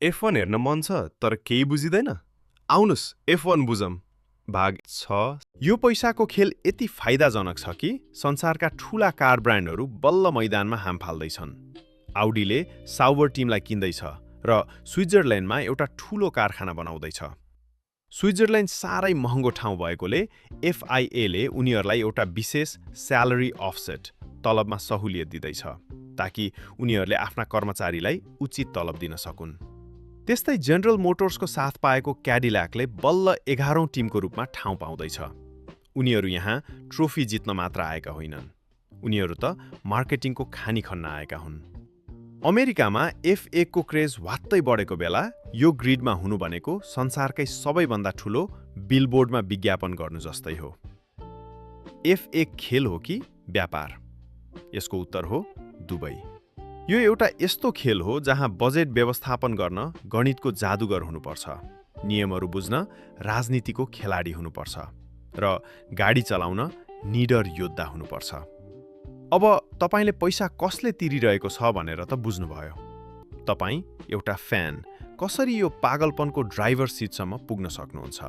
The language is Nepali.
F1 हेर्न मन छ तर केही बुझिँदैन? आउनुस् F1 बुझौँ। भाग 6। यो पैसाको खेल यति फाइदाजनक छ कि संसारका ठूला कार ब्रान्डहरू बल्ल मैदानमा हाम फाल्दैछन्। आउडीले साउबर टिमलाई किन्दैछ र स्विट्जरल्यान्डमा एउटा ठूलो कारखाना बनाउँदैछ। स्विट्जरल्यान्ड साह्रै महँगो ठाउँ भएकोले FIAले उनीहरूलाई एउटा विशेष स्यालेरी अफसेट तलबमा सहुलियत दिँदैछ ताकि उनीहरूले आफ्ना कर्मचारीलाई उचित तलब दिन सकुन्। त्यस्तै जेनरल मोटर्सको साथ पाएको क्याडिल्याकले बल्ल 11औं टिमको रूपमा ठाउँ पाउँदैछ। उनीहरू यहाँ ट्रोफी जित्न मात्र आएका होइनन्, उनीहरू त मार्केटिङको खानी खन्न आएका हुन्। अमेरिकामा F1 को क्रेज वात्तै बढेको बेला यो ग्रिडमा हुनु भनेको संसारकै सबैभन्दा ठूलो बिलबोर्डमा विज्ञापन गर्नु जस्तै हो। F1 खेल हो कि व्यापार? यसको उत्तर हो दुवै। यो एउटा यस्तो खेल हो जहाँ बजेट व्यवस्थापन गर्न गणितको जादुगर हुनुपर्छ, नियमहरू बुझ्न राजनीतिको खेलाडी हुनुपर्छ र गाडी चलाउन निडर योद्धा हुनुपर्छ। अब तपाईले पैसा कसले तिरिरहेको छ भनेर त बुझ्नुभयो। तपाईँ एउटा फ्यान कसरी यो पागलपनको ड्राइभर सिटसम्म पुग्न सक्नुहुन्छ।